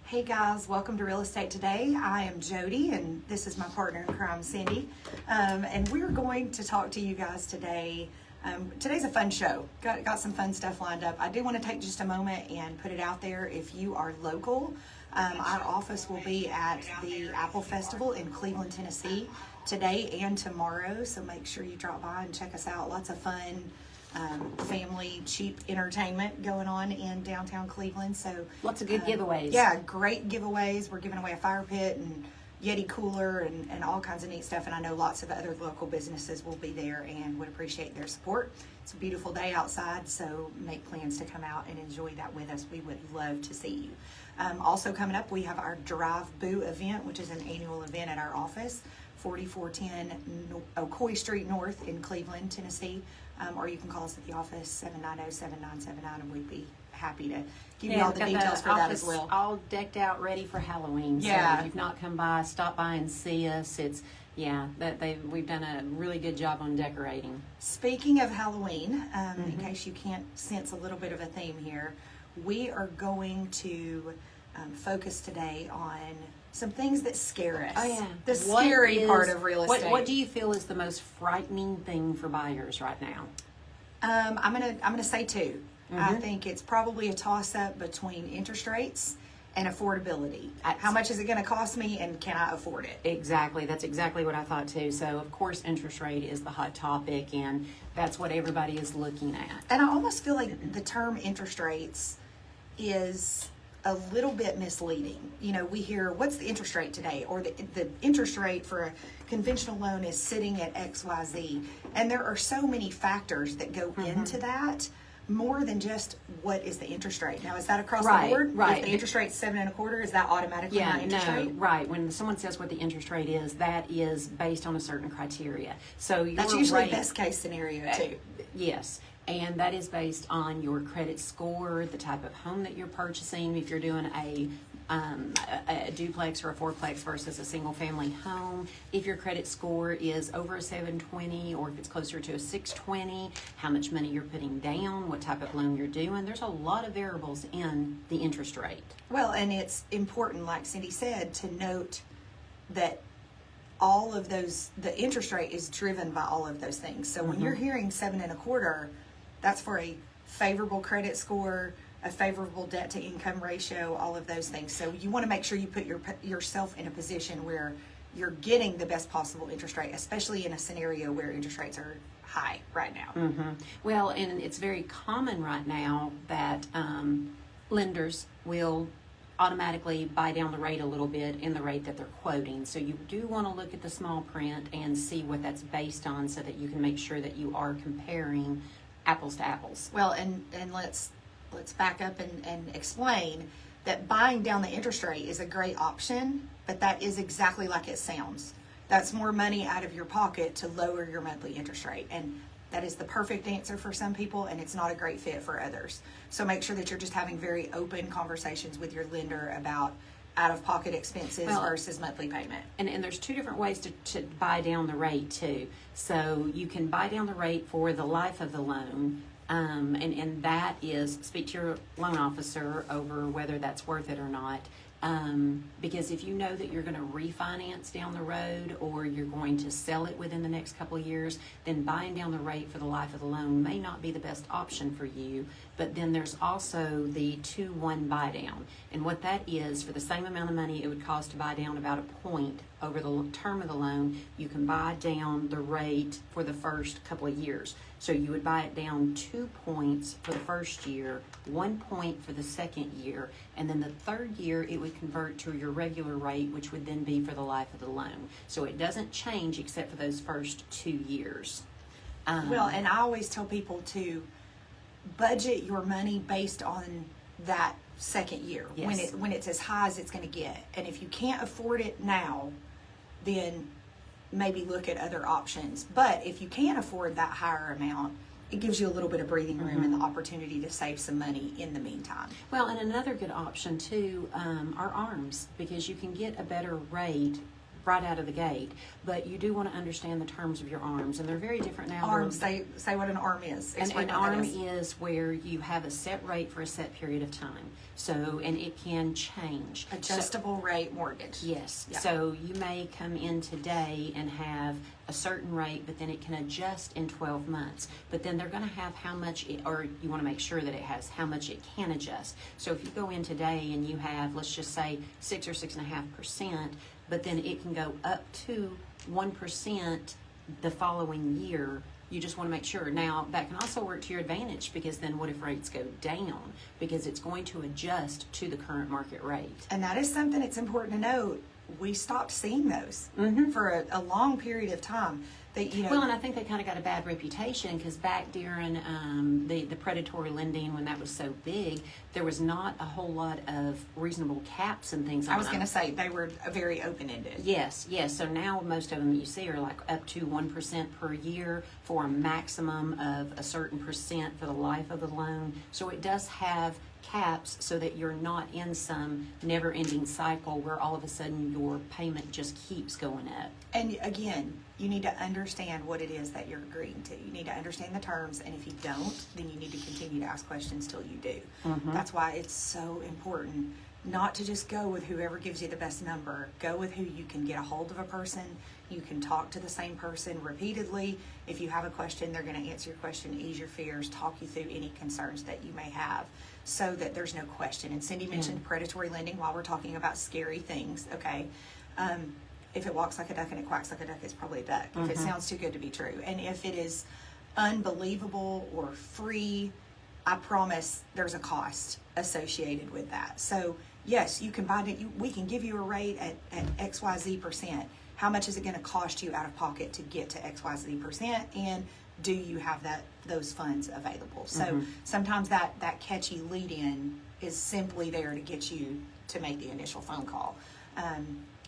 Hey guys, welcome to Real Estate Today. I am Jody and this is my partner in crime, Cindy. And we're going to talk to you guys today. Today's a fun show. Got some fun stuff lined up. I do want to take just a moment and put it out there. If you are local, our office will be at the Apple Festival in Cleveland, Tennessee today and tomorrow. So make sure you drop by and check us out. Lots of fun. Family cheap entertainment going on in downtown Cleveland. So lots of good giveaways. Yeah, great giveaways. We're giving away a fire pit and Yeti cooler and all kinds of neat stuff. And I know lots of other local businesses will be there and would appreciate their support. It's a beautiful day outside, so make plans to come out and enjoy that with us. We would love to see you. Also coming up, we have our Drive Boo event, which is an annual event at our office, 4410 Ocoee Street North in Cleveland, Tennessee. Or you can call us at the office, 790-7979, and we'd be happy to give you all the details for that as well. All decked out, ready for Halloween. Yeah. So if you've not come by, stop by and see us. We've done a really good job on decorating. Speaking of Halloween, in case you can't sense a little bit of a theme here, we are going to focus today on some things that scare us. Oh yeah, the scary part of real estate. What do you feel is the most frightening thing for buyers right now? I'm gonna say two. I think it's probably a toss-up between interest rates and affordability. How much is it going to cost me, and can I afford it? Exactly. That's exactly what I thought too. So of course, interest rate is the hot topic, and that's what everybody is looking at. And I almost feel like the term interest rates is a little bit misleading. You know, we hear, what's the interest rate today? Or the interest rate for a conventional loan is sitting at XYZ. And there are so many factors that go into that, more than just what is the interest rate. Now, is that across the board? Right. If the interest rate's 7.25%, is that automatically my interest rate? Right. When someone says what the interest rate is, that is based on a certain criteria. So that's usually best case scenario too. Yes. And that is based on your credit score, the type of home that you're purchasing, if you're doing a duplex or a fourplex versus a single family home, if your credit score is over a 720 or if it's closer to a 620, how much money you're putting down, what type of loan you're doing. There's a lot of variables in the interest rate. Well, and it's important, like Cindy said, to note that all of those, the interest rate is driven by all of those things. So when you're hearing 7.25%, that's for a favorable credit score, a favorable debt to income ratio, all of those things. So you want to make sure you put yourself in a position where you're getting the best possible interest rate, especially in a scenario where interest rates are high right now. Well, and it's very common right now that lenders will automatically buy down the rate a little bit in the rate that they're quoting. So you do want to look at the small print and see what that's based on so that you can make sure that you are comparing apples to apples. Well, and let's back up and explain that buying down the interest rate is a great option, but that is exactly like it sounds. That's more money out of your pocket to lower your monthly interest rate. And that is the perfect answer for some people, and it's not a great fit for others. So make sure that you're just having very open conversations with your lender about out-of-pocket expenses versus monthly payment. And there's two different ways to buy down the rate too. So you can buy down the rate for the life of the loan, and that is speak to your loan officer over whether that's worth it or not. Because if you know that you're going to refinance down the road or you're going to sell it within the next couple of years, then buying down the rate for the life of the loan may not be the best option for you. But then there's also the 2-1 buy down. And what that is, for the same amount of money it would cost to buy down about a point over the term of the loan, you can buy down the rate for the first couple of years. So you would buy it down 2 points for the first year, 1 point for the second year, and then the third year it would convert to your regular rate, which would then be for the life of the loan. So it doesn't change except for those first 2 years. Well, and I always tell people to budget your money based on that second year, when it's as high as it's going to get. And if you can't afford it now, then maybe look at other options. But if you can't afford that higher amount, it gives you a little bit of breathing room and the opportunity to save some money in the meantime. Well, and another good option too are ARMs, because you can get a better rate right out of the gate. But you do want to understand the terms of your ARMs, and they're very different now. ARM, say what an ARM is. An Explain what ARM that is. is where you have a set rate for a set period of time. So, and it can change. Adjustable rate mortgage. Yes. Yeah. So you may come in today and have a certain rate, but then it can adjust in 12 months. But then they're going to have how much, or you want to make sure that it has how much it can adjust. So if you go in today and you have, let's just say 6 or 6.5%, but then it can go up to 1% the following year. You just want to make sure. Now, that can also work to your advantage, because then what if rates go down? Because it's going to adjust to the current market rate. And that is something that's important to note. We stopped seeing those for a long period of time. That, you know, well, and I think they kind of got a bad reputation because back during the predatory lending, when that was so big, there was not a whole lot of reasonable caps and things. I was going to say they were very open-ended. Yes. So now most of them that you see are like up to 1% per year for a maximum of a certain percent for the life of the loan. So it does have caps so that you're not in some never-ending cycle where all of a sudden your payment just keeps going up. And again, you need to understand what it is that you're agreeing to. You need to understand the terms, and if you don't, then you need to continue to ask questions till you do. That's why it's so important not to just go with whoever gives you the best number. Go with who you can get a hold of a person. You can talk to the same person repeatedly. If you have a question, they're going to answer your question, ease your fears, talk you through any concerns that you may have, so that there's no question. And Cindi mentioned predatory lending while we're talking about scary things, okay? If it walks like a duck and it quacks like a duck, it's probably a duck. If it sounds too good to be true. And if it is unbelievable or free, I promise there's a cost associated with that. So yes, you can buy it. We can give you a rate at XYZ percent. How much is it going to cost you out of pocket to get to XYZ percent? And do you have those funds available? So sometimes that catchy lead in is simply there to get you to make the initial phone call.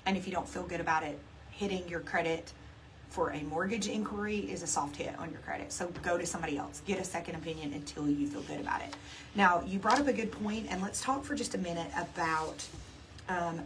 And if you don't feel good about it, hitting your credit for a mortgage inquiry is a soft hit on your credit. So go to somebody else. Get a second opinion until you feel good about it. Now, you brought up a good point, and let's talk for just a minute about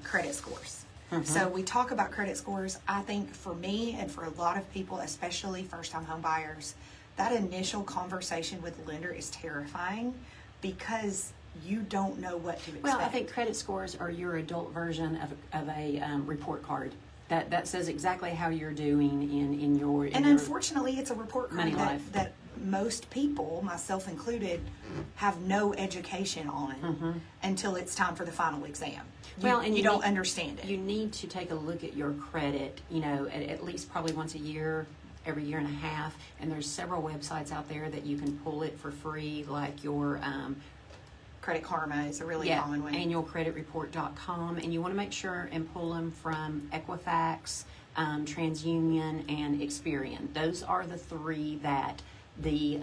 credit scores. So we talk about credit scores. I think for me and for a lot of people, especially first-time home buyers, that initial conversation with the lender is terrifying because you don't know what to expect. Well, I think credit scores are your adult version of a report card. That says exactly how you're doing in your unfortunately, it's a report card life. that most people, myself included, have no education on until it's time for the final exam. You don't understand it. You need to take a look at your credit, at least probably once a year, every year and a half. And there's several websites out there that you can pull it for free, like your Credit Karma is a really common one. Annualcreditreport.com, and you want to make sure and pull them from Equifax, TransUnion, and Experian. Those are the three that the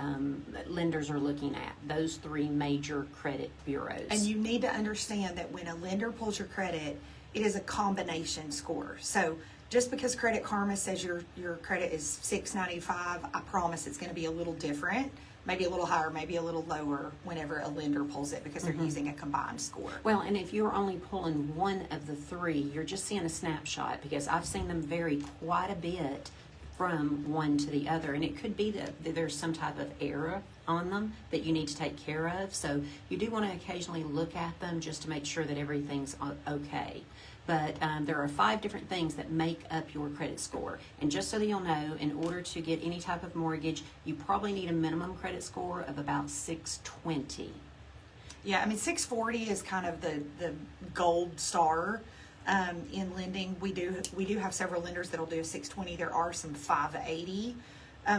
lenders are looking at, those three major credit bureaus. And you need to understand that when a lender pulls your credit, it is a combination score. So just because Credit Karma says your credit is 695, I promise it's going to be a little different. Maybe a little higher, maybe a little lower whenever a lender pulls it because they're using a combined score. Well, and if you're only pulling one of the three, you're just seeing a snapshot, because I've seen them vary quite a bit from one to the other. And it could be that there's some type of error on them that you need to take care of. So you do want to occasionally look at them just to make sure that everything's okay. But there are 5 different things that make up your credit score. And just so that you'll know, in order to get any type of mortgage, you probably need a minimum credit score of about 620. Yeah, I mean, 640 is kind of the gold star in lending. We do have several lenders that'll do a 620. There are some 580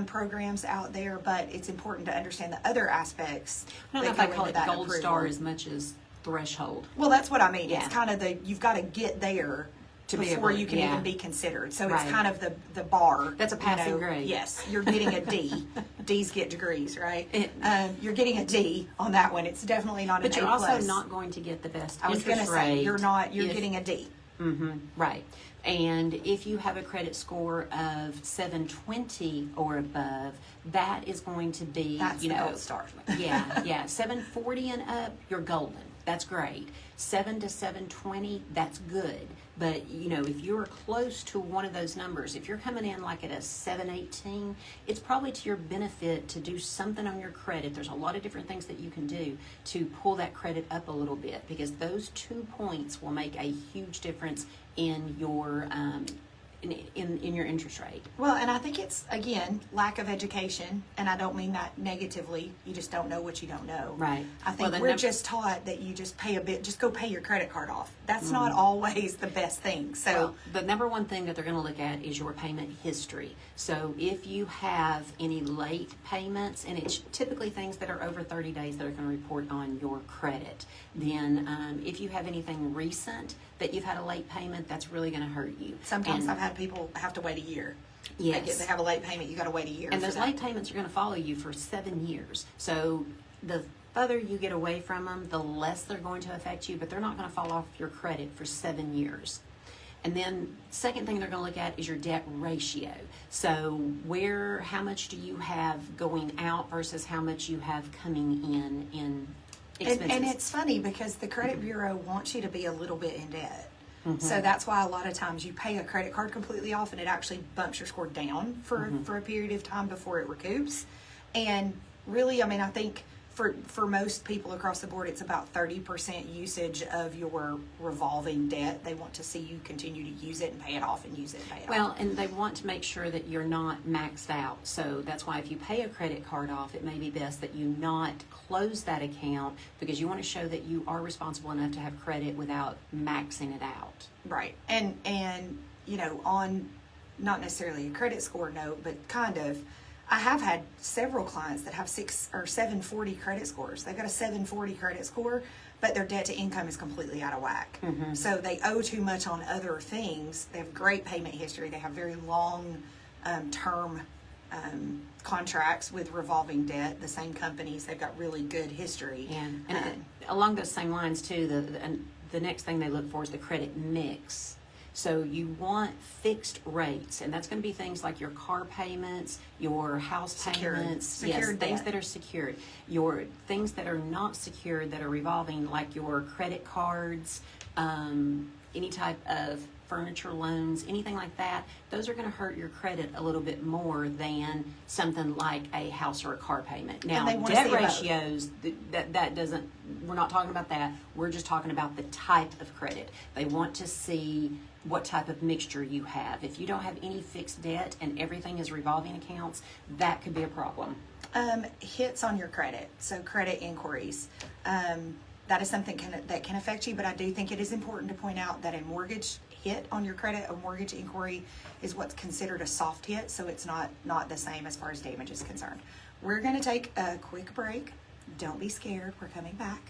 programs out there, but it's important to understand the other aspects. I don't know if I call it gold star as much as threshold. Well, that's what I mean. Yeah. It's kind of you've got to get there before you can even be considered. So it's kind of the bar. That's a passing grade. Yes, you're getting a D. D's get degrees, right? You're getting a D on that one. It's definitely not an A+. But you're also not going to get the best I was going to say, you're getting a D. Right. And if you have a credit score of 720 or above, that is going to be, that's the gold star. yeah. 740 and up, you're golden. That's great. 7 to 720, that's good. But, you know, if you're close to one of those numbers, if you're coming in like at a 718, it's probably to your benefit to do something on your credit. There's a lot of different things that you can do to pull that credit up a little bit, because those 2 points will make a huge difference in your in your interest rate. Well, and I think it's, again, lack of education, and I don't mean that negatively. You just don't know what you don't know. Right. I think we're just taught that you just pay a bit, just go pay your credit card off. That's not always the best thing. So well, the number one thing that they're going to look at is your payment history. So if you have any late payments, and it's typically things that are over 30 days that are going to report on your credit, then if you have anything recent that you've had a late payment, that's really going to hurt you. Sometimes I've had people have to wait a year. Yes. They have a late payment, you got to wait a year. And those late payments are going to follow you for 7 years. So the further you get away from them, the less they're going to affect you, but they're not going to fall off your credit for 7 years. And then second thing they're going to look at is your debt ratio. So how much do you have going out versus how much you have coming in expenses. And it's funny because the credit bureau wants you to be a little bit in debt. Mm-hmm. So that's why a lot of times you pay a credit card completely off and it actually bumps your score down for a period of time before it recoups. And really, I mean, I think for most people across the board, it's about 30% usage of your revolving debt. They want to see you continue to use it and pay it off and use it and pay it off. Well, and they want to make sure that you're not maxed out. So that's why if you pay a credit card off, it may be best that you not close that account, because you want to show that you are responsible enough to have credit without maxing it out. Right. And you know, on not necessarily a credit score note, but kind of, I have had several clients that have 6 or 740 credit scores. They've got a 740 credit score, but their debt to income is completely out of whack. Mm-hmm. So they owe too much on other things. They have great payment history. They have very long term contracts with revolving debt. The same companies, they've got really good history. And along those same lines too, the next thing they look for is the credit mix. So you want fixed rates, and that's going to be things like your car payments, your house payments, secured things debt. that are secured. Your things that are not secured, that are revolving, like your credit cards, any type of furniture loans, anything like that. Those are going to hurt your credit a little bit more than something like a house or a car payment. Now, debt ratios, that doesn't. We're not talking about that. We're just talking about the type of credit. They want to see what type of mixture you have. If you don't have any fixed debt and everything is revolving accounts, that could be a problem. Hits on your credit, so credit inquiries. That is something that can affect you, but I do think it is important to point out that a mortgage hit on your credit, a mortgage inquiry, is what's considered a soft hit, so it's not the same as far as damage is concerned. We're going to take a quick break. Don't be scared. We're coming back.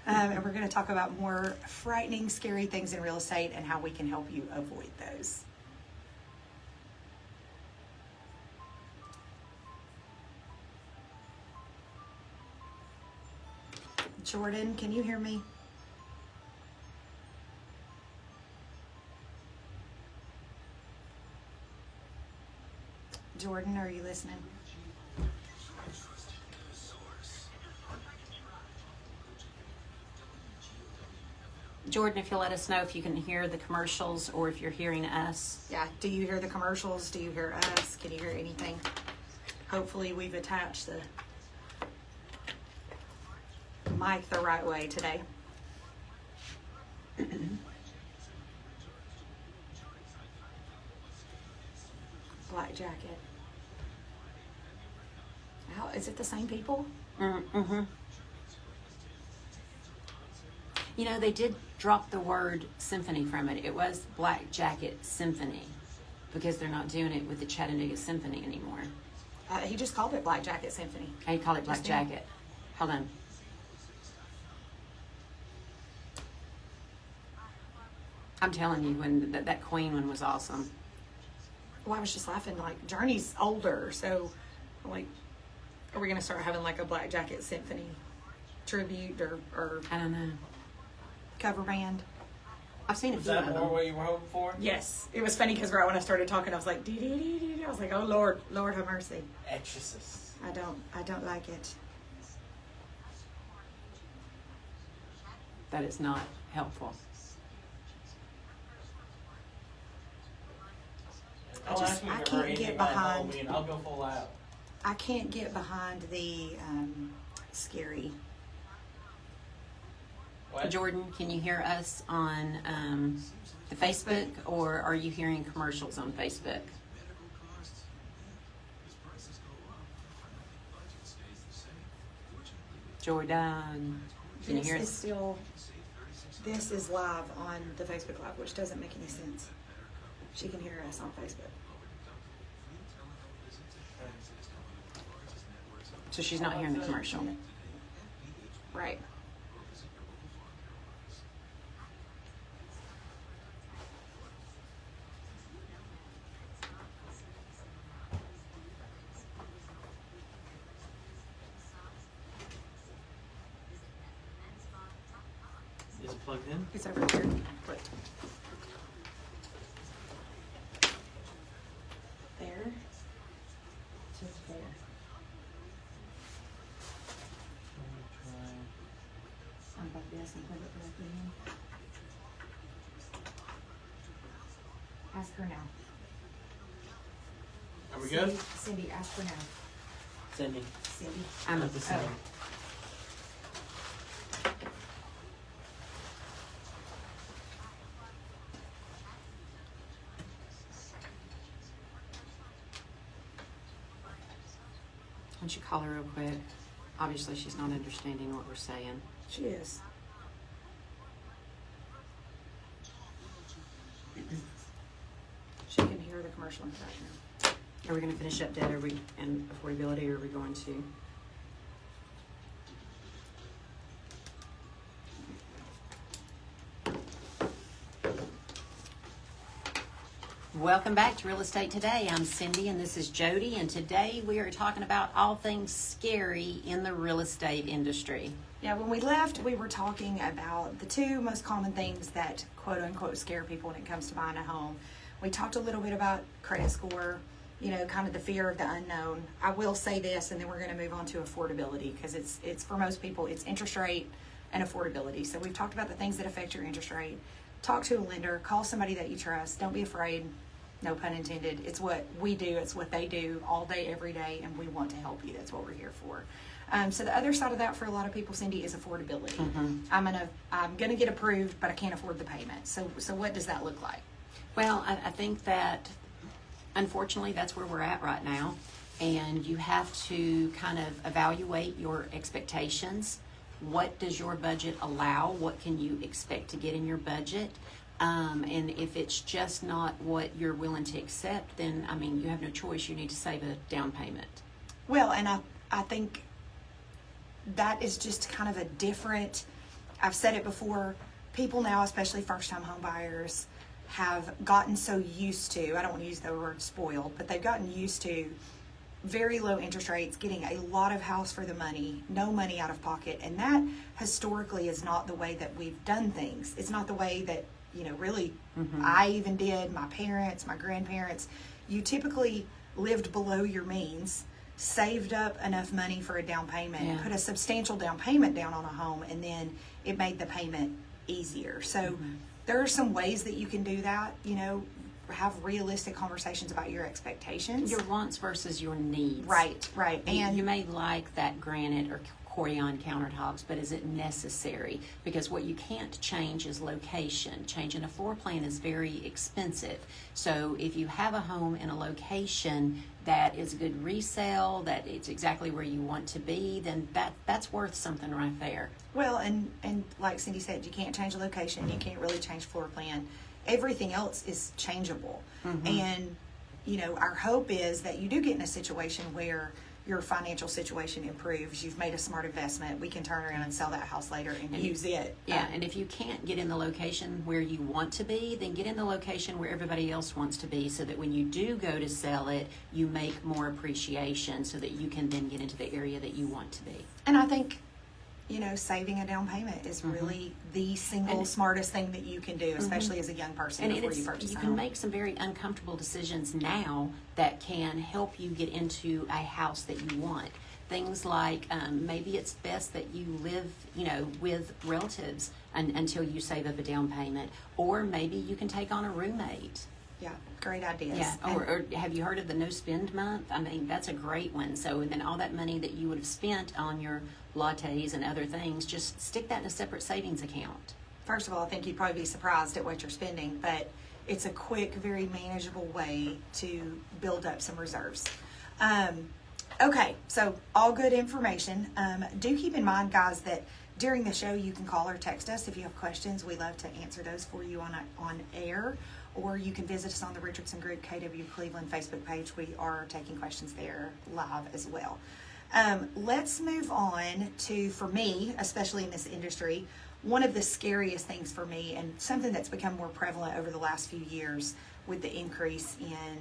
And we're going to talk about more frightening, scary things in real estate and how we can help you avoid those. Jordan, can you hear me? Jordan, are you listening? Jordan, if you'll let us know if you can hear the commercials or if you're hearing us. Yeah, do you hear the commercials? Do you hear us? Can you hear anything? Hopefully we've attached the mic the right way today. Black jacket. How is it the same people? Mm-hmm. You know, they did drop the word symphony from it. It was Black Jacket Symphony, because they're not doing it with the Chattanooga Symphony anymore. He just called it Black Jacket Symphony. He called it Black Jacket. Hold on. I'm telling you, when that Queen one was awesome. Well, I was just laughing, like, Journey's older, so, like, are we going to start having, like, a Black Jacket Symphony tribute or I don't know. cover band? I've seen a Was few that of more them. what you were hoping for? Yes. It was funny because right when I started talking, I was like, dee-dee-dee-dee-dee. I was like, oh, Lord have mercy. Exorcist. I don't like it. That is not helpful. Don't ask me I for can't anything get by behind. Halloween. I'll go full out. I can't get behind the scary. What? Jordan, can you hear us on the Facebook, or are you hearing commercials on Facebook? Jordan, can you hear This is us? still. This is live on the Facebook Live, which doesn't make any sense. She can hear us on Facebook. So she's not hearing the commercial. Right. Is it plugged in? It's over here. Look. There. To there. Like this and put it directly in. Ask her now. Are we good? Cindy, ask her now. Cindy. Cindy. I'm Not the same. Why don't you call her real quick? Obviously, she's not understanding what we're saying. She is. She can hear the commercial in the background. Are we going to finish up debt and affordability, or are we going to? Welcome back to Real Estate Today. I'm Cindy and this is Jody, and today we are talking about all things scary in the real estate industry. Yeah, when we left, we were talking about the two most common things that quote unquote scare people when it comes to buying a home. We talked a little bit about credit score, you know, kind of the fear of the unknown. I will say this, and then we're going to move on to affordability, because it's for most people, it's interest rate and affordability. So we've talked about the things that affect your interest rate. Talk to a lender, call somebody that you trust. Don't be afraid. No pun intended. It's what we do. It's what they do all day, every day, and we want to help you. That's what we're here for. So the other side of that for a lot of people, Cindy, is affordability. Mm-hmm. I'm gonna get approved, but I can't afford the payment. So what does that look like? Well, I think that unfortunately that's where we're at right now, and you have to kind of evaluate your expectations. What does your budget allow? What can you expect to get in your budget? And if it's just not what you're willing to accept, then, I mean, you have no choice. You need to save a down payment. Well, and I think that is just kind of a different, I've said it before, people now, especially first-time home buyers, have gotten so used to, I don't want to use the word spoiled, but they've gotten used to very low interest rates, getting a lot of house for the money, no money out of pocket, and that historically is not the way that we've done things. It's not the way that, you know, really I even did, my parents, my grandparents. You typically lived below your means, saved up enough money for a down payment, put a substantial down payment down on a home, and then it made the payment easier. So there are some ways that you can do that, you know, have realistic conversations about your expectations. Your wants versus your needs. Right. And you may like that granite or Corian countertops, but is it necessary? Because what you can't change is location. Changing a floor plan is very expensive. So if you have a home in a location that is a good resale, that it's exactly where you want to be, then that's worth something right there. Well, and like Cindy said, you can't change the location. You can't really change floor plan. Everything else is changeable. And, you know, our hope is that you do get in a situation where your financial situation improves. You've made a smart investment. We can turn around and sell that house later and use it. Yeah, and if you can't get in the location where you want to be, then get in the location where everybody else wants to be, so that when you do go to sell it, you make more appreciation, so that you can then get into the area that you want to be. And I think, you know, saving a down payment is really the single smartest thing that you can do, especially as a young person And before you purchase you a can home. make some very uncomfortable decisions now that can help you get into a house that you want. Things like maybe it's best that you live, you know, with relatives until you save up a down payment, or maybe you can take on a roommate. Yeah, great ideas. Yeah, And- or have you heard of the no spend month? I mean, that's a great one. So, and then all that money that you would have spent on your lattes and other things, just stick that in a separate savings account. First of all, I think you'd probably be surprised at what you're spending, but it's a quick, very manageable way to build up some reserves. Okay, so all good information. Do keep in mind, guys, that during the show you can call or text us if you have questions. We love to answer those for you on air, or you can visit us on the Richardson Group KW Cleveland Facebook page. We are taking questions there live as well. Let's move on to, for me, especially in this industry, one of the scariest things for me, and something that's become more prevalent over the last few years with the increase in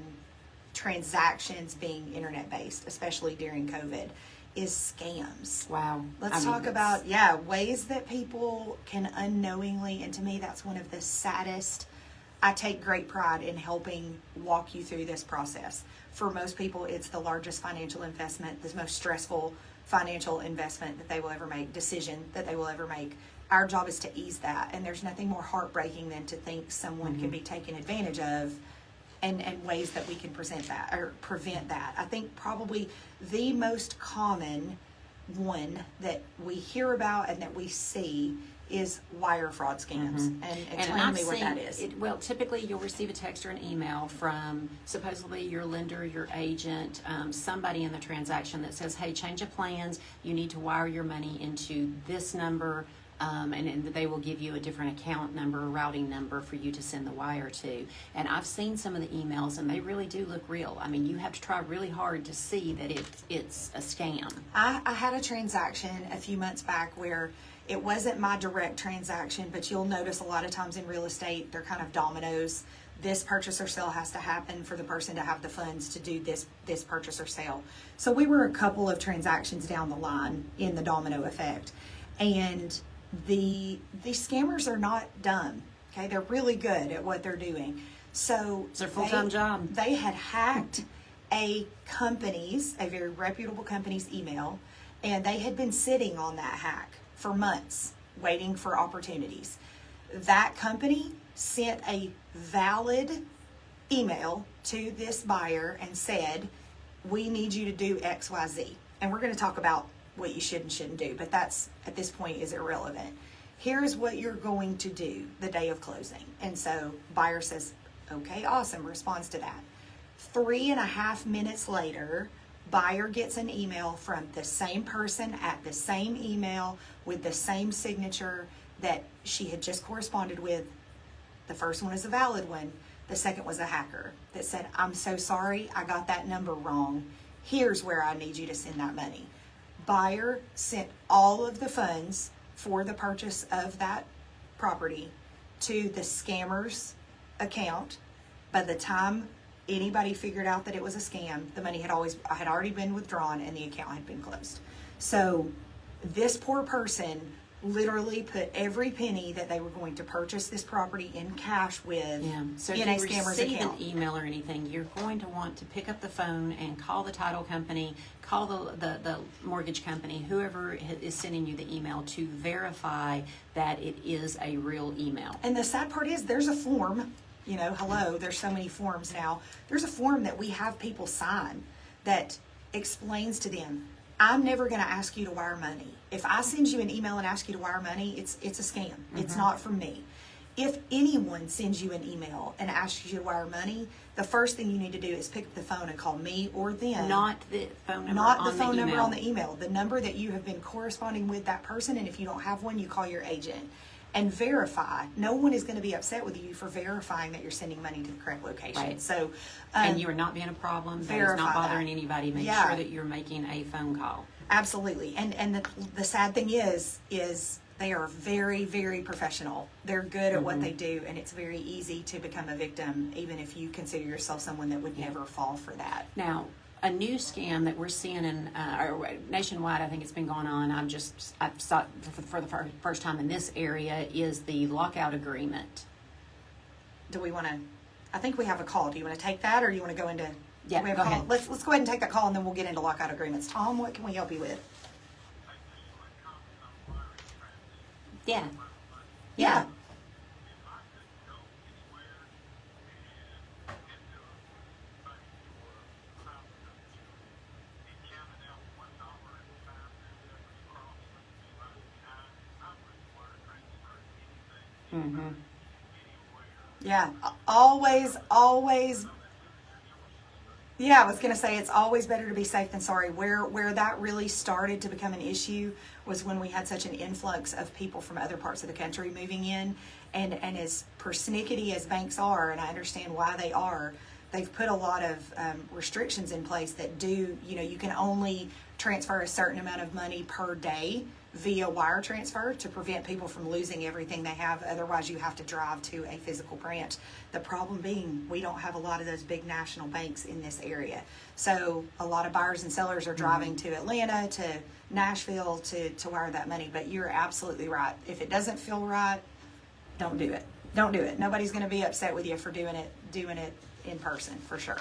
transactions being internet-based, especially during COVID, is scams. Wow. Let's talk about, ways that people can unknowingly, and to me that's one of the saddest. I take great pride in helping walk you through this process. For most people, it's the largest financial investment, the most stressful financial investment that they will ever make, decision that they will ever make. Our job is to ease that, and there's nothing more heartbreaking than to think someone can be taken advantage of, and ways that we can prevent that. I think probably the most common one that we hear about and that we see is wire fraud scams. And explain to me what that is. Well, typically you'll receive a text or an email from supposedly your lender, your agent, somebody in the transaction that says, hey, change of plans, you need to wire your money into this number, and they will give you a different account number, routing number for you to send the wire to. And I've seen some of the emails, and they really do look real. I mean, you have to try really hard to see that it's a scam. I had a transaction a few months back where it wasn't my direct transaction, but you'll notice a lot of times in real estate, they're kind of dominoes. This purchase or sale has to happen for the person to have the funds to do this purchase or sale. So we were a couple of transactions down the line in the domino effect. And the scammers are not dumb. Okay, they're really good at what they're doing. So It's their full-time job. They had hacked a very reputable company's email, and they had been sitting on that hack for months, waiting for opportunities. That company sent a valid email to this buyer and said, we need you to do XYZ. And we're going to talk about what you should and shouldn't do, but that's, at this point, is irrelevant. Here's what you're going to do the day of closing. And so buyer says, okay, awesome, responds to that. 3.5 minutes later, buyer gets an email from the same person at the same email with the same signature that she had just corresponded with. The first one is a valid one. The second was a hacker that said, I'm so sorry, I got that number wrong. Here's where I need you to send that money. Buyer sent all of the funds for the purchase of that property to the scammer's account. By the time anybody figured out that it was a scam, the money had already been withdrawn and the account had been closed. So this poor person literally put every penny that they were going to purchase this property in cash with So in if a you scammer's receive account. an email or anything, you're going to want to pick up the phone and call the title company, call the mortgage company, whoever is sending you the email, to verify that it is a real email. And the sad part is there's a form, there's so many forms now. There's a form that we have people sign that explains to them, I'm never going to ask you to wire money. If I send you an email and ask you to wire money, it's a scam. It's not from me. If anyone sends you an email and asks you to wire money, the first thing you need to do is pick up the phone and call me or them. Not the phone number Not on the phone number email. on the email. The number that you have been corresponding with that person, and if you don't have one, you call your agent. And verify. No one is going to be upset with you for verifying that you're sending money to the correct location. Right. So, And you are not being a problem. That is verify not bothering that. anybody. Make Yeah. sure that you're making a phone call. Absolutely. And the sad thing is they are very, very professional. They're good at what they do, and it's very easy to become a victim, even if you consider yourself someone that would never fall for that. Now, a new scam that we're seeing in nationwide, I think it's been going on. I saw it for the first time in this area, is the lockout agreement. Do we want to? I think we have a call. Do you want to take that, or do you want to go into? Yeah, we have go a call? ahead. Let's go ahead and take that call, and then we'll get into lockout agreements. Tom, what can we help you with? Yeah. Yeah. Mm-hmm. Yeah, always. Yeah, I was going to say it's always better to be safe than sorry. Where that really started to become an issue was when we had such an influx of people from other parts of the country moving in, and as persnickety as banks are, and I understand why they are, they've put a lot of restrictions in place that do, you can only transfer a certain amount of money per day via wire transfer to prevent people from losing everything they have. Otherwise, you have to drive to a physical branch. The problem being, we don't have a lot of those big national banks in this area. So a lot of buyers and sellers are driving to Atlanta, to Nashville to wire that money. But you're absolutely right. If it doesn't feel right, don't do it. Don't do it. Nobody's going to be upset with you for doing it in person, for sure.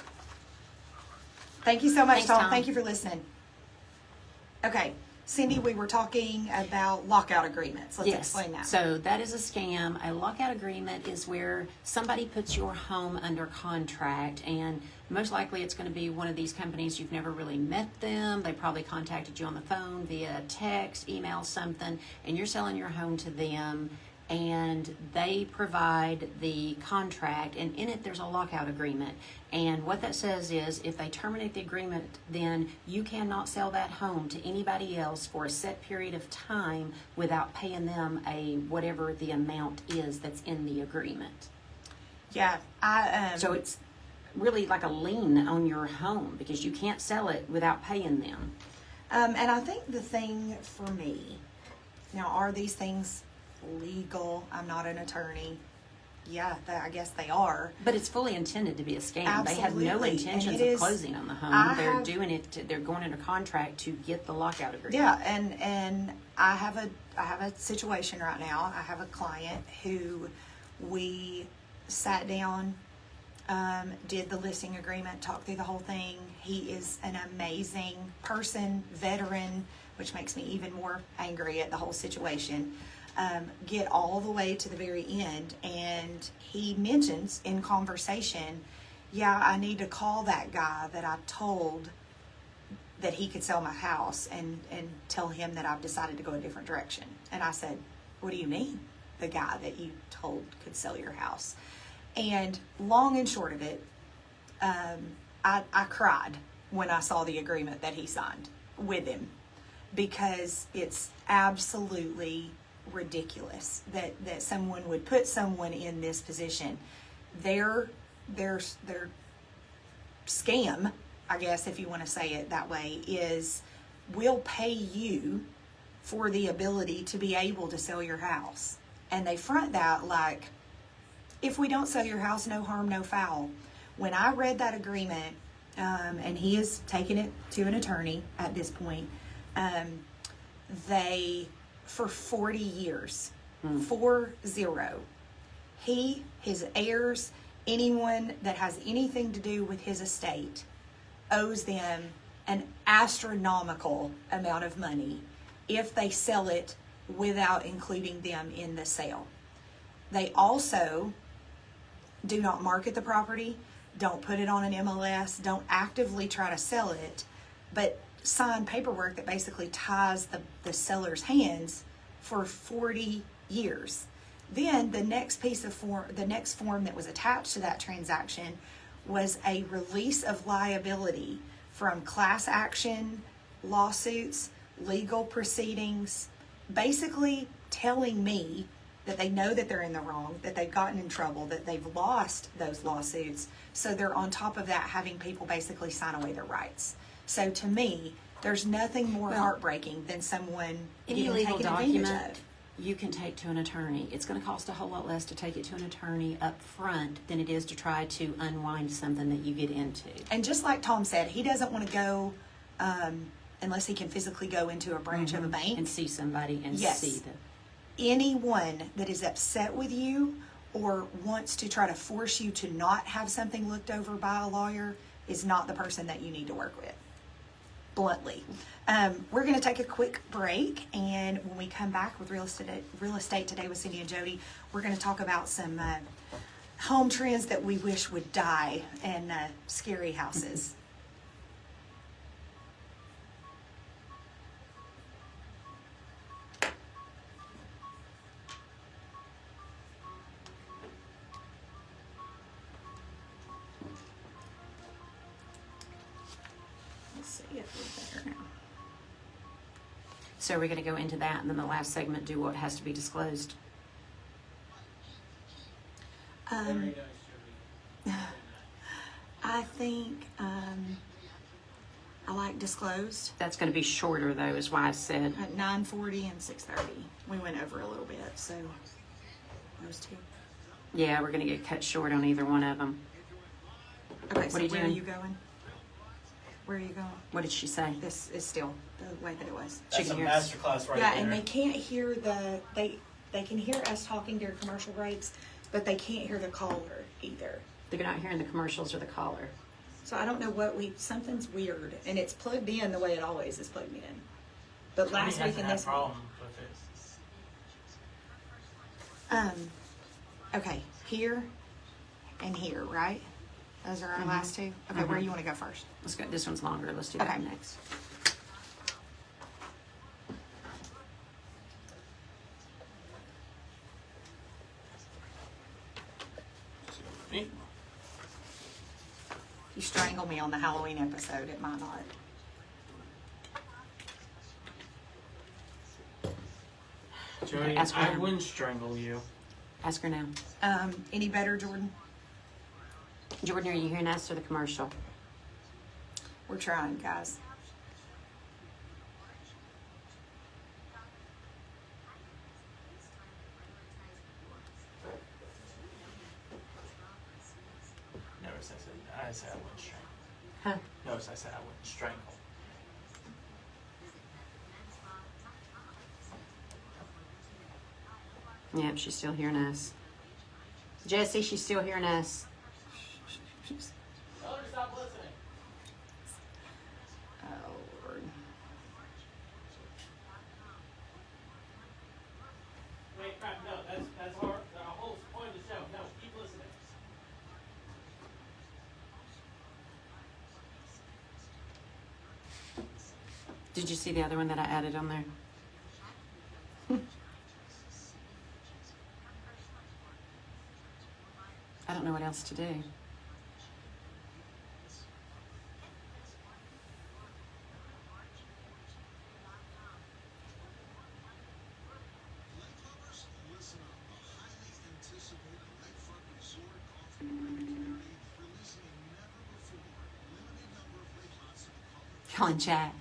Thank you so much, Thanks, Tom. Tom. Thank you for listening. Okay. Cindy, we were talking about lockout agreements. Let's explain that. So that is a scam. A lockout agreement is where somebody puts your home under contract, and most likely it's going to be one of these companies. You've never really met them. They probably contacted you on the phone, via text, email, something, and you're selling your home to them, and they provide the contract, and in it there's a lockout agreement. And what that says is, if they terminate the agreement, then you cannot sell that home to anybody else for a set period of time without paying them whatever the amount is that's in the agreement. Yeah, So it's really like a lien on your home, because you can't sell it without paying them. and I think the thing for me, now, are these things legal? I'm not an attorney. Yeah, I guess they are. But it's fully intended to be a scam. They have no Absolutely. intentions And it of is- closing on the home. I They're have- doing it. They're going into contract to get the lockout agreement. Yeah, and I have a situation right now. I have a client who we sat down, did the listing agreement, talked through the whole thing. He is an amazing person, veteran, which makes me even more angry at the whole situation. Get all the way to the very end, and he mentions in conversation, yeah, I need to call that guy that I told that he could sell my house, and tell him that I've decided to go a different direction. And I said, what do you mean, the guy that you told could sell your house? And long and short of it, I cried when I saw the agreement that he signed with him, because it's absolutely ridiculous that someone would put someone in this position. Their scam, I guess, if you want to say it that way, is we'll pay you for the ability to be able to sell your house. And they front that like, if we don't sell your house, no harm, no foul. When I read that agreement, and he is taking it to an attorney at this point, they, for 40 years, 40, he, his heirs, anyone that has anything to do with his estate, owes them an astronomical amount of money if they sell it without including them in the sale. They also do not market the property, don't put it on an MLS, don't actively try to sell it, but sign paperwork that basically ties the seller's hands for 40 years. Then the next piece of the next form that was attached to that transaction was a release of liability from class action, lawsuits, legal proceedings, basically telling me that they know that they're in the wrong, that they've gotten in trouble, that they've lost those lawsuits. So they're on top of that having people basically sign away their rights. So to me, there's nothing more heartbreaking than someone Any getting legal taken advantage document of. you can take to an attorney. It's going to cost a whole lot less to take it to an attorney up front than it is to try to unwind something that you get into. And just like Tom said, he doesn't want to go unless he can physically go into a branch of a bank. And see somebody and Yes. see the... Anyone that is upset with you or wants to try to force you to not have something looked over by a lawyer is not the person that you need to work with. Bluntly. We're going to take a quick break, and when we come back with Real Estate Today with Cindi and Jody, we're going to talk about some home trends that we wish would die and scary houses. see if we're there now. So we're going to go into that, and then the last segment do what has to be disclosed. Very nice, Jody. I think I like disclosed That's going to be shorter, though, is why I said. at 9:40 and 6:30. We went over a little bit, so those two. Yeah, we're going to get cut short on either one of them. Okay, so are you where are doing? you going? Where are you going? What did she say? This is still the way that it was. She That's can a hear us. masterclass right Yeah, there. and they can't hear they can hear us talking during commercial breaks, but they can't hear the caller either. They're not hearing the commercials or the caller. So I don't know something's weird, and it's plugged in the way it always is plugged in. But Jody last week hasn't and had this problems with it. okay, here and here, right? Those are our last two. Okay, where do you want to go first? Let's go. This one's longer. Let's do that Okay. next. Me? If you strangle me on the Halloween episode, it might not. Jody, ask her I now. wouldn't strangle you. Ask her now. Any better, Jordan? Jordan, are you hearing us or the commercial? We're trying, guys. Notice I said I wouldn't strangle. Huh? Notice I said I wouldn't strangle. Yep, she's still hearing us. Jesse, she's still hearing us. Tell her to stop listening. Oh, Lord. Wait, crap, no, that's the whole point of the show. No, keep listening. Did you see the other one that I added on there? I don't know what else to do. Calling Jack.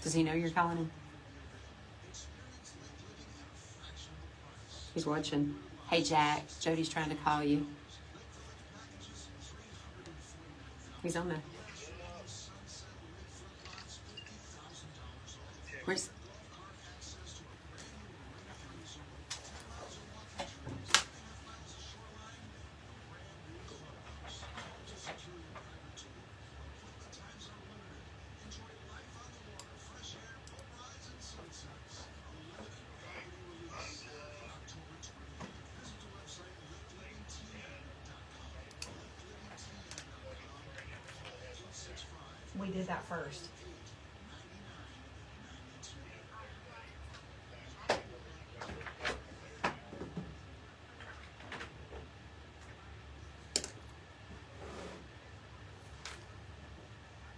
Does he know you're calling him? He's watching. Hey, Jack. Jody's trying to call you. He's on there. Where's... We did that first.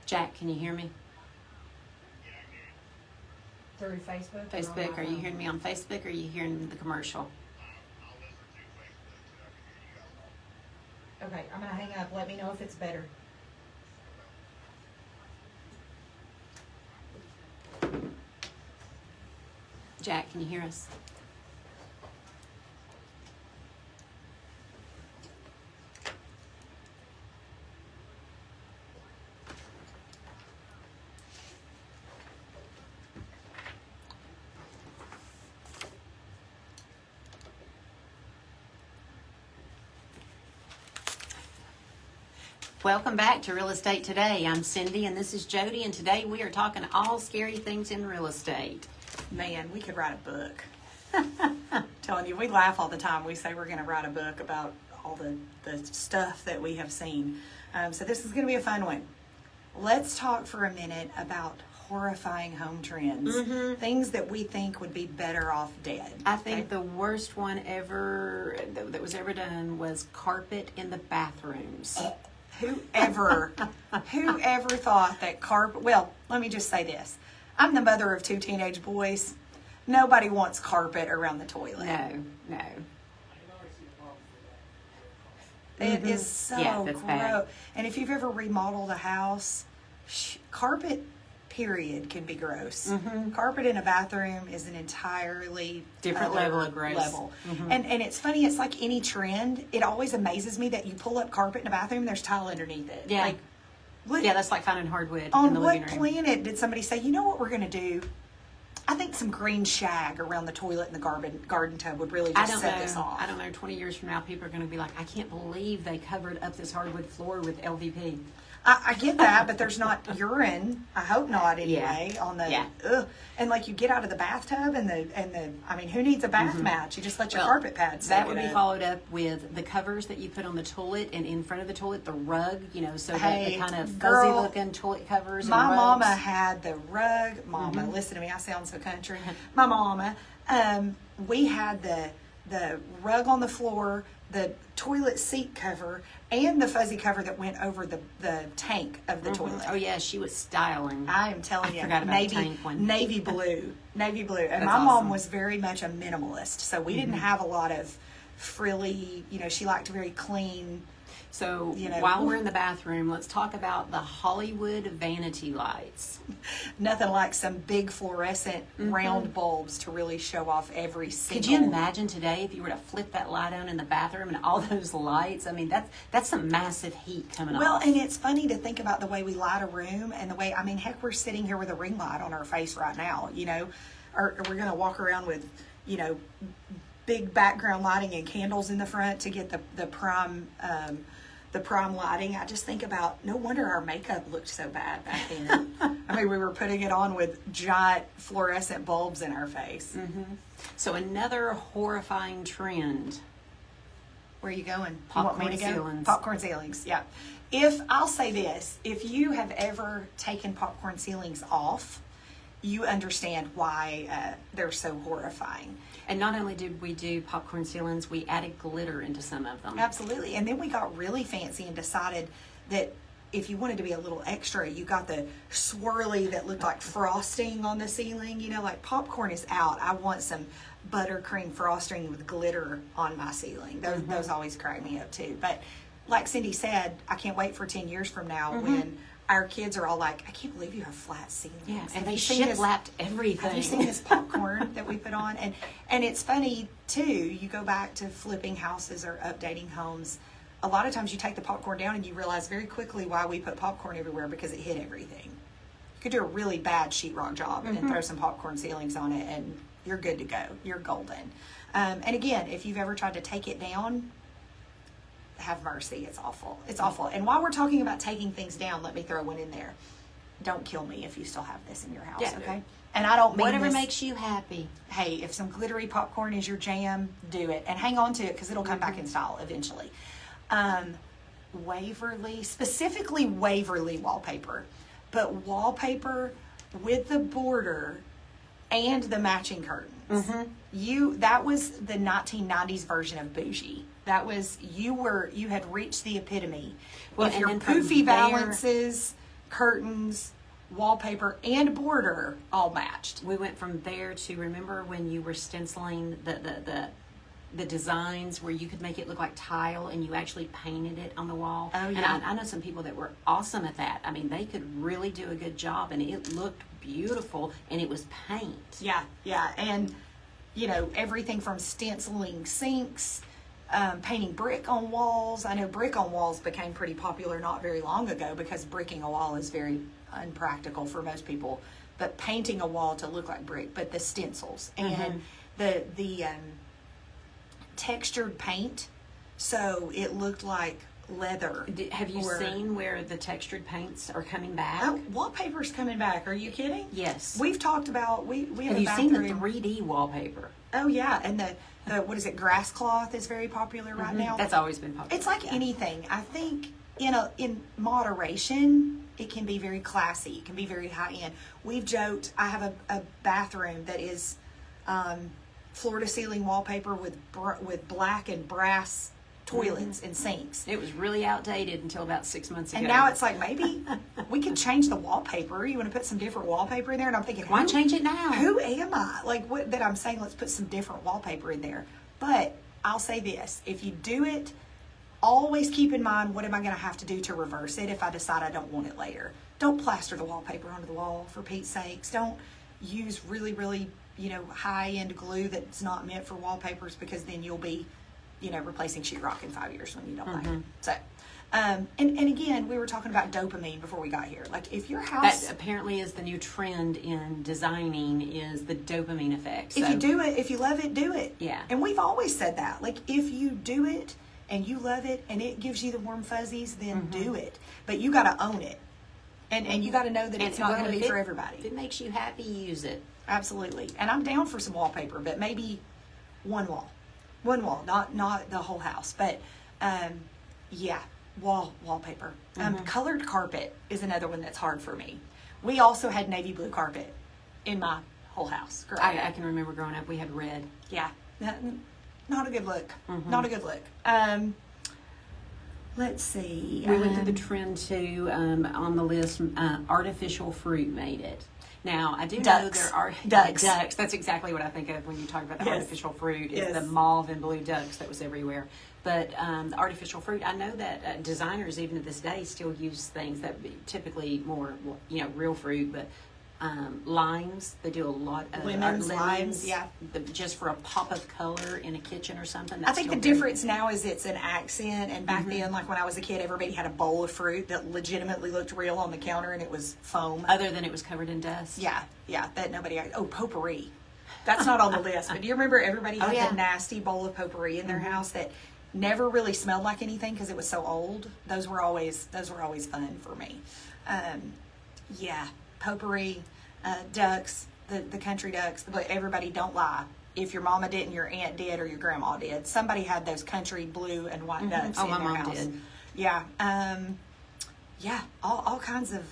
Jack, can you hear me? Through Facebook? Facebook, are you hearing me on Facebook or are you hearing the commercial? Okay, I'm gonna hang up. Let me know if it's better. Jack, can you hear us? Welcome back to Real Estate Today. I'm Cindy and this is Jody, and today we are talking all scary things in real estate. Man, we could write a book. Telling you, we laugh all the time. We say we're going to write a book about all the stuff that we have seen. So this is going to be a fun one. Let's talk for a minute about horrifying home trends. Things that we think would be better off dead. I think the worst one ever that was ever done was carpet in the bathrooms. Whoever thought that carpet, well, let me just say this. I'm the mother of 2 teenage boys. Nobody wants carpet around the toilet. No. It is so Yeah, that's gross. bad. And if you've ever remodeled a house, carpet, period, can be gross. Carpet in a bathroom is an entirely Different other level of gross. level. And it's funny, it's like any trend. It always amazes me that you pull up carpet in a bathroom, there's tile underneath it. Yeah. Like, what, Yeah, that's like finding hardwood in on the what living room. planet did somebody say, you know what we're going to do? I think some green shag around the toilet and the garden tub would really I just don't set know. this off. I don't know. 20 years from now, people are going to be like, I can't believe they covered up this hardwood floor with LVP. I get that, but there's not urine. I hope not anyway. On the Yeah. ugh. And like you get out of the bathtub and the I mean, who needs a bath mat? You just let your Well, carpet pad soak That would it be up. followed up with the covers that you put on the toilet and in front of the toilet, the rug, so Hey, the kind of girl, fuzzy looking toilet covers. My and mama rugs. had the rug. Mama, Mm-hmm. listen to me. I sound so country. My mama. We had the rug on the floor, the toilet seat cover, and the fuzzy cover that went over the tank of the toilet. Oh yeah, she was styling. I am telling I you, forgot about the tank one. navy blue. And That's my mom awesome. was very much a minimalist, so we didn't have a lot of frilly. She liked very clean. So You know. while we're in the bathroom, let's talk about the Hollywood vanity lights. Nothing like some big fluorescent round bulbs to really show off every single. Could you imagine today if you were to flip that light on in the bathroom and all those lights? I mean, that's some massive heat coming Well, off. and it's funny to think about the way we light a room and the way, I mean, heck, we're sitting here with a ring light on our face right now, or we're going to walk around with, big background lighting and candles in the front to get the prime lighting. I just think about, no wonder our makeup looked so bad back then. I mean, we were putting it on with giant fluorescent bulbs in our face. So another horrifying trend. Where are you going? Popcorn you want me to go? ceilings. Popcorn ceilings, yeah. I'll say this, if you have ever taken popcorn ceilings off, you understand why they're so horrifying. And not only did we do popcorn ceilings, we added glitter into some of them. Absolutely. And then we got really fancy and decided that if you wanted to be a little extra, you got the swirly that looked like frosting on the ceiling. Like popcorn is out. I want some buttercream frosting with glitter on my ceiling. Those always crack me up too. But like Cindy said, I can't wait for 10 years from now when our kids are all like, I can't believe you have flat ceilings. Yeah, and Have they you seen this- shiplapped everything. Have you seen this popcorn that we put on? And it's funny too. You go back to flipping houses or updating homes. A lot of times you take the popcorn down and you realize very quickly why we put popcorn everywhere, because it hit everything. You could do a really bad sheetrock job and throw some popcorn ceilings on it, and you're good to go. You're golden. And again, if you've ever tried to take it down, have mercy. It's awful. It's awful. And while we're talking about taking things down, let me throw one in there. Don't kill me if you still have this in your house, Yeah. okay? And I don't mean Whatever this, makes you happy. hey, if some glittery popcorn is your jam, do it. And hang on to it, because it'll come back in style eventually. Waverly, specifically Waverly wallpaper, but wallpaper with the border and the matching curtains. That was the 1990s version of bougie. That was, you had reached the epitome. Well, if and your then from poofy there- valances, curtains, wallpaper, and border all matched. We went from there to, remember when you were stenciling the designs where you could make it look like tile and you actually painted it on the wall? Oh, And yeah. I know some people that were awesome at that. I mean, they could really do a good job and it looked beautiful and it was paint. Yeah. And, everything from stenciling sinks, painting brick on walls. I know brick on walls became pretty popular not very long ago because bricking a wall is very unpractical for most people. But painting a wall to look like brick, but the stencils and the textured paint, so it looked like leather. Have you or- seen where the textured paints are coming back? Oh, wallpaper's coming back. Are you kidding? Yes. We've talked about we have Have a you seen the bathroom. 3D wallpaper? Oh yeah, and the what is it? Grass cloth is very popular right now. That's always been popular. It's like yeah. anything. I think in moderation, it can be very classy. It can be very high end. We've joked. I have a bathroom that is floor to ceiling wallpaper with black and brass toilets and sinks. It was really outdated until about 6 months ago. And now it's like, maybe we could change the wallpaper. You want to put some different wallpaper in there? And I'm thinking, why change it now? Who am I? Like, what that I'm saying, let's put some different wallpaper in there. But I'll say this, if you do it, always keep in mind, what am I going to have to do to reverse it if I decide I don't want it later? Don't plaster the wallpaper onto the wall, for Pete's sakes. Don't use really, really, high-end glue that's not meant for wallpapers, because then you'll be, replacing sheetrock in 5 years when you don't like it. So, and again, we were talking about dopamine before we got here. Like, if your house... That apparently is the new trend in designing, is the dopamine effect. If you do it, if you love it, do it. Yeah. And we've always said that. Like, if you do it and you love it and it gives you the warm fuzzies, then do it. But you got to own it. And you got to know that it's not going to be for everybody. If it makes you happy, use it. Absolutely. And I'm down for some wallpaper, but maybe one wall. One wall, not the whole house. But, yeah, wallpaper. Colored carpet is another one that's hard for me. We also had navy blue carpet in my whole house. I can remember growing up, we had red. Yeah. Not a good look. Not a good look. Let's see. We went through the trend too, on the list. Artificial fruit made it. Now, I do know there are ducks. That's exactly what I think of when you talk about the artificial fruit. Yes. Is the mauve and blue ducks that was everywhere. But the artificial fruit, I know that designers even to this day still use things that typically more, real fruit, but limes. They do a lot of lemons, limes, yeah. Just for a pop of color in a kitchen or something. I think the difference now is it's an accent, and back then, like when I was a kid, everybody had a bowl of fruit that legitimately looked real on the counter, and it was foam. Other than it was covered in dust. Yeah, that nobody. Oh, potpourri. That's not on the list, but do you remember everybody had that nasty bowl of potpourri in their house that never really smelled like anything because it was so old? Those were always fun for me. Yeah. Potpourri, ducks, the country ducks, but everybody, don't lie. If your mama didn't, your aunt did, or your grandma did. Somebody had those country blue and white ducks in my their mom house. did. Yeah. Yeah, all kinds of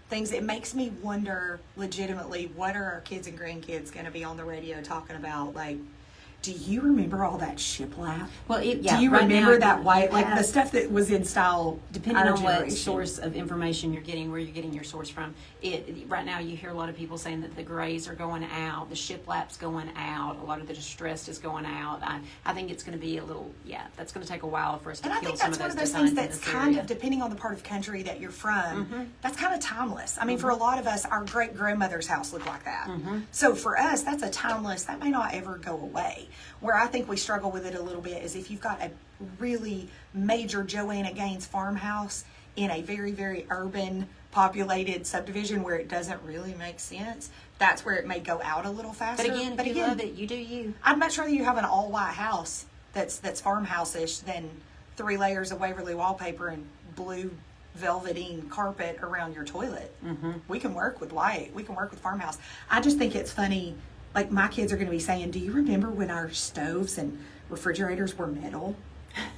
things. It makes me wonder, legitimately, what are our kids and grandkids going to be on the radio talking about? Like, do you remember all that shiplap? Well, do you remember that white, like the stuff that was in style? Depending on what source of information you're getting, where you're getting your source from. Right now, you hear a lot of people saying that the grays are going out, the shiplap's going out, a lot of the distressed is going out. I think it's going to be a little, that's going to take a while for us to kill some of those designs. And I think that's one of those things that's kind of, depending on the part of the country that you're from, that's kind of timeless. I mean, for a lot of us, our great-grandmother's house looked like that. So for us, that's a timeless, that may not ever go away. Where I think we struggle with it a little bit is if you've got a really major Joanna Gaines farmhouse in a very, very urban, populated subdivision where it doesn't really make sense, that's where it may go out a little faster. But again, you love it, you do you. I'd much rather you have an all-white house that's farmhouse-ish than 3 layers of Waverly wallpaper and blue velveteen carpet around your toilet. We can work with white. We can work with farmhouse. I just think it's funny. Like, my kids are going to be saying, do you remember when our stoves and refrigerators were metal?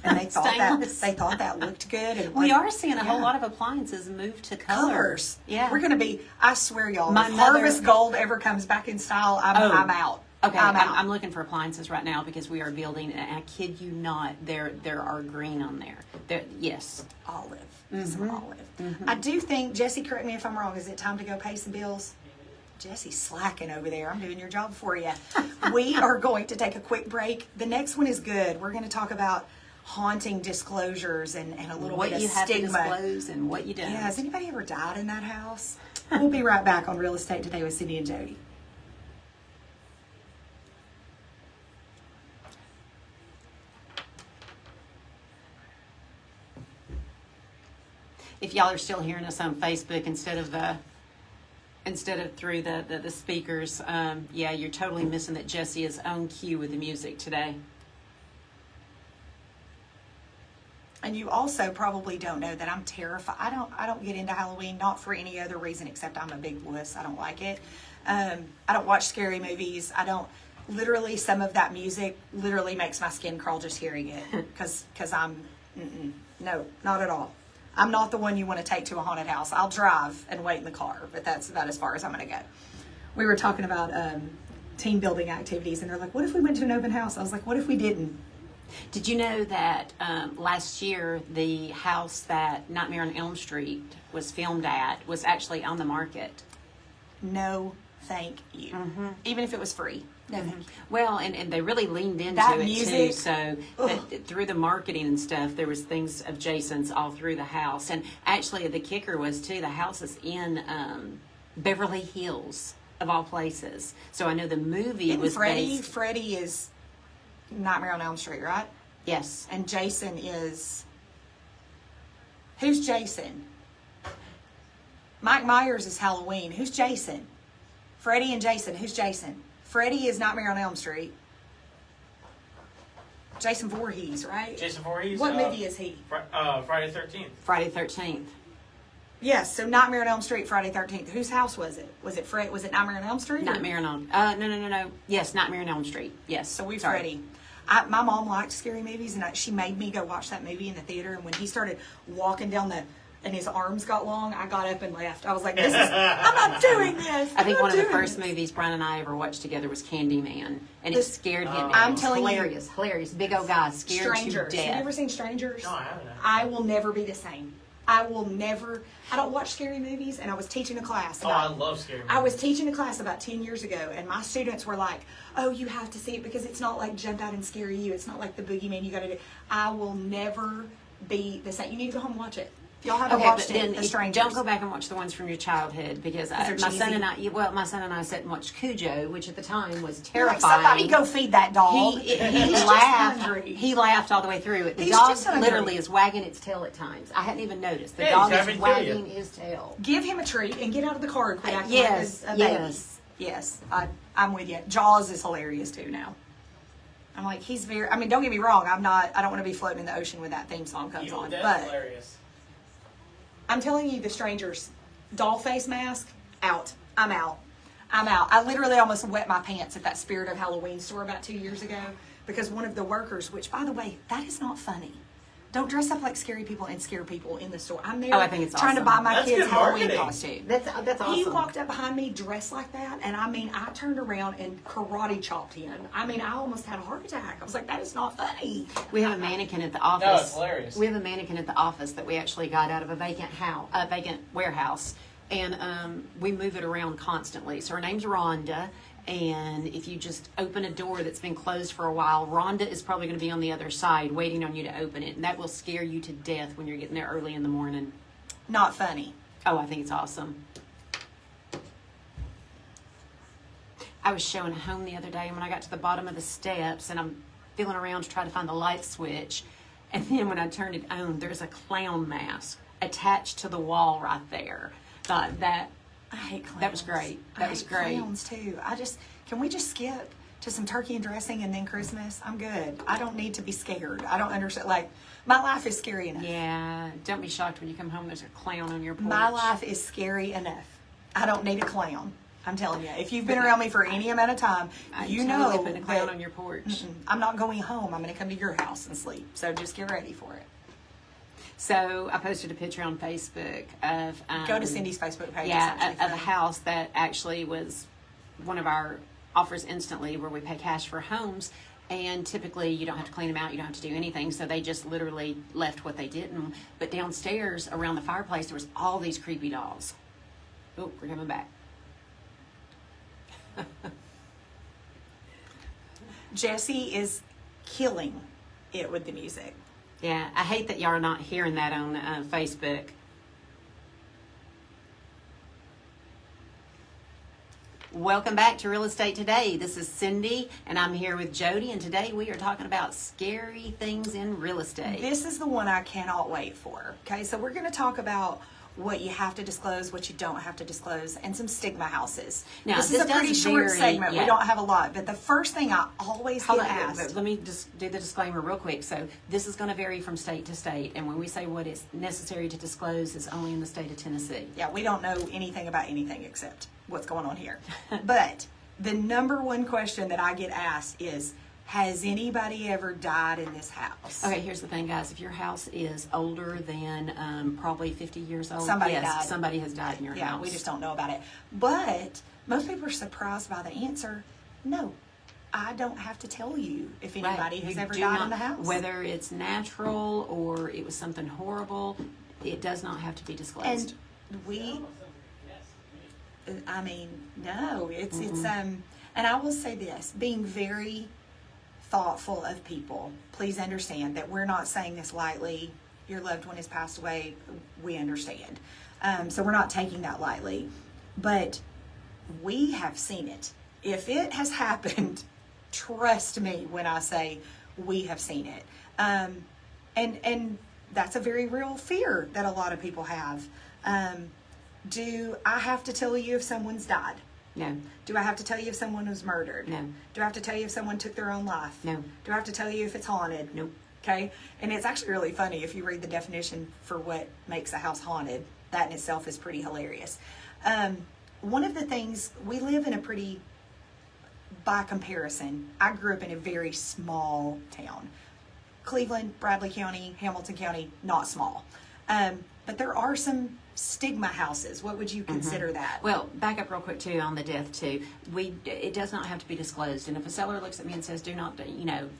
And they thought that looked good. And we are seeing a whole lot of appliances move to colors. Yeah. We're going to be, I swear, y'all, if Harvest Gold ever comes back in style, I'm out. Okay, I'm looking for appliances right now because we are building, and I kid you not, there are green on there. Yes. Olive. Some olive. I do think, Jesse, correct me if I'm wrong, is it time to go pay some bills? Jesse's slacking over there. I'm doing your job for you. We are going to take a quick break. The next one is good. We're going to talk about haunting disclosures and a little bit of stigma. What you have to disclose and what you don't. Yeah, has anybody ever died in that house? We'll be right back on Real Estate Today with Cindi and Jody. If y'all are still hearing us on Facebook instead of through the speakers, you're totally missing that Jesse is on cue with the music today. And you also probably don't know that I'm terrified. I don't get into Halloween, not for any other reason except I'm a big wuss. I don't like it. I don't watch scary movies. Literally, some of that music literally makes my skin crawl just hearing it. Because no, not at all. I'm not the one you want to take to a haunted house. I'll drive and wait in the car, but that's about as far as I'm going to go. We were talking about team building activities, and they're like, what if we went to an open house? I was like, what if we didn't? Did you know that last year the house that Nightmare on Elm Street was filmed at was actually on the market? No, thank you. Even if it was free. No, thank you. Well, and they really leaned into That it music, too. So that through the marketing and stuff, there was things of Jason's all through the house. And actually, the kicker was too, the house is in Beverly Hills of all places. So I know the movie Isn't was Freddie? based. Freddie is Nightmare on Elm Street, right? Yes. And Jason is. Who's Jason? Mike Myers is Halloween. Who's Jason? Freddie and Jason. Who's Jason? Freddie is Nightmare on Elm Street. Jason Voorhees, right? Jason Voorhees. What movie is he? Friday the 13th. Friday 13th. Yes, so Nightmare on Elm Street, Friday 13th. Whose house was it? Was it Fred? Was it Nightmare on Elm Street? Nightmare on Elm. No. Yes, Nightmare on Elm Street. Yes. So we Sorry. Freddie. My mom liked scary movies, and she made me go watch that movie in the theater. And when he started walking down and his arms got long, I got up and left. I was like, I'm not doing this. I think I'm one of the not first doing this. movies Brian and I ever watched together was Candyman, and it This- scared him. I'm It was telling you- hilarious, big old guy scared Strangers. to Have you death. ever seen Strangers? No, I haven't. I will never be the same. I don't watch scary movies, and I was teaching a class. Oh, I love scary movies. I was teaching a class about 10 years ago, and my students were like, oh, you have to see it because it's not like Jump Out and Scare You. It's not like the boogeyman you got to do. I will never be the same. You need to go home and watch it. If y'all haven't Okay, but watched then it, The Strangers. don't go back and watch the ones from your childhood because they're my son cheesy. and my son and I sat and watched Cujo, which at the time was You're like, terrifying. somebody go feed that dog. He He's just laughed. hungry. He laughed all the way through it. The He's dog just hungry. literally is wagging its tail at times. I hadn't even noticed. The Yeah, dog he's is trying to kill you. wagging his tail. Give him a treat and get out of the car and quit acting Yes, like a baby. yes. Yes, I'm with you. Jaws is hilarious too now. I'm like, don't get me wrong, I don't want to be floating in the ocean when that theme song comes Evil on. Dead But hilarious. I'm telling you, The Strangers, doll face mask, out. I'm out. I literally almost wet my pants at that Spirit of Halloween store about 2 years ago because one of the workers, which by the way, that is not funny. Don't dress up like scary people and scare people in the store. I'm there I think it's trying to awesome. buy my That's kids' good Halloween marketing. costume. That's awesome. He walked up behind me dressed like that, and I turned around and karate chopped him. I almost had a heart attack. I was like, that is not funny. We have a mannequin at the office. No, it's hilarious. We have a mannequin at the office that we actually got out of a vacant warehouse, and we move it around constantly. So her name's Rhonda, and if you just open a door that's been closed for a while, Rhonda is probably going to be on the other side waiting on you to open it, and that will scare you to death when you're getting there early in the morning. Not funny. Oh, I think it's awesome. I was showing a home the other day, and when I got to the bottom of the steps, and I'm feeling around to try to find the light switch, and then when I turned it on, there's a clown mask attached to the wall right there. That I hate clowns. That was great. That I was hate great. Clowns too. Can we just skip to some turkey and dressing and then Christmas? I'm good. I don't need to be scared. I don't understand. Like, my life is scary enough. Yeah, don't be shocked when you come home. There's a clown on your porch. My life is scary enough. I don't need a clown. I'm telling you. If you've been around me for any amount of time, you know totally putting a clown that on your porch. I'm not going home. I'm going to come to your house and sleep. So just get ready for it. So I posted a picture on Facebook of Go to Cindy's Facebook page. It's Yeah, actually of a funny. house that actually was one of our offers instantly where we pay cash for homes. And typically you don't have to clean them out, you don't have to do anything. So they just literally left what they didn't. But downstairs around the fireplace, there was all these creepy dolls. Oh, we're coming back. Jesse is killing it with the music. Yeah, I hate that y'all are not hearing that on Facebook. Welcome back to Real Estate Today. This is Cindy, and I'm here with Jody, and today we are talking about scary things in real estate. This is the one I cannot wait for. Okay, so we're going to talk about what you have to disclose, what you don't have to disclose, and some stigma houses. Now, this is this a pretty does short vary, segment. yeah. We don't have a lot, but the first thing I always Hold get on, asked. let me just do the disclaimer real quick. So this is going to vary from state to state, and when we say what is necessary to disclose is only in the state of Tennessee. Yeah, we don't know anything about anything except what's going on here. But the number one question that I get asked is, has anybody ever died in this house? Okay, here's the thing, guys. If your house is older than probably 50 years old, Somebody yes, died. somebody has died in your house. We just don't know about it. But most people are surprised by the answer. No, I don't have to tell you if anybody Right. has You ever do died not- in the house. Whether it's natural or it was something horrible, it does not have to be disclosed. And we, I mean, no, it's and I will say this, being very thoughtful of people. Please understand that we're not saying this lightly. Your loved one has passed away. We understand. So we're not taking that lightly. But we have seen it. If it has happened, trust me when I say we have seen it. And that's a very real fear that a lot of people have. Do I have to tell you if someone's died? No. Do I have to tell you if someone was murdered? No. Do I have to tell you if someone took their own life? No. Do I have to tell you if it's haunted? Nope. Okay? And it's actually really funny if you read the definition for what makes a house haunted. That in itself is pretty hilarious. One of the things, we live in a pretty, by comparison, I grew up in a very small town. Cleveland, Bradley County, Hamilton County, not small. But there are some stigma houses. What would you consider that? Well, back up real quick too on the death too. It does not have to be disclosed. And if a seller looks at me and says, "Do not,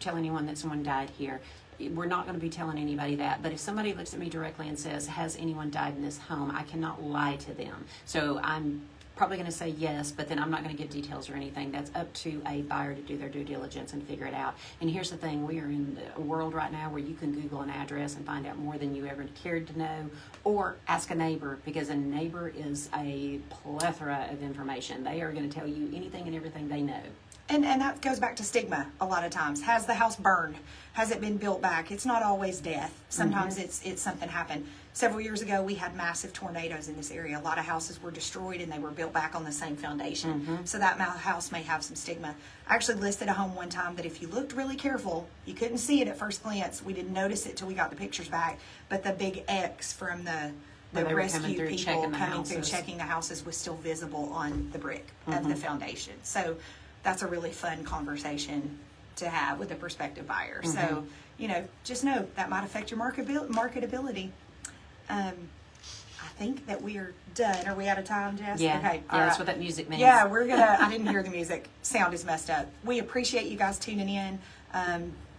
tell anyone that someone died here," we're not going to be telling anybody that. But if somebody looks at me directly and says, "Has anyone died in this home?" I cannot lie to them. So I'm probably going to say yes, but then I'm not going to give details or anything. That's up to a buyer to do their due diligence and figure it out. And here's the thing, we are in a world right now where you can Google an address and find out more than you ever cared to know, or ask a neighbor, because a neighbor is a plethora of information. They are going to tell you anything and everything they know. And that goes back to stigma a lot of times. Has the house burned? Has it been built back? It's not always death. Sometimes it's something happened. Several years ago, we had massive tornadoes in this area. A lot of houses were destroyed and they were built back on the same foundation. So that house may have some stigma. I actually listed a home one time that if you looked really careful, you couldn't see it at first glance. We didn't notice it till we got the pictures back. But the big X from the When they were coming rescue through, people checking the coming through houses. checking the houses was still visible on the brick of the foundation. So that's a really fun conversation to have with a prospective buyer. So, just know that might affect your marketability. I think that we are done. Are we out of time, Jess? Yeah, Okay. yeah, all that's right. what that music means. Yeah, I didn't hear the music. Sound is messed up. We appreciate you guys tuning in.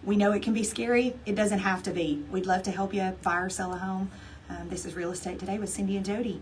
We know it can be scary. It doesn't have to be. We'd love to help you buy or sell a home. This is Real Estate Today with Cindi and Jody.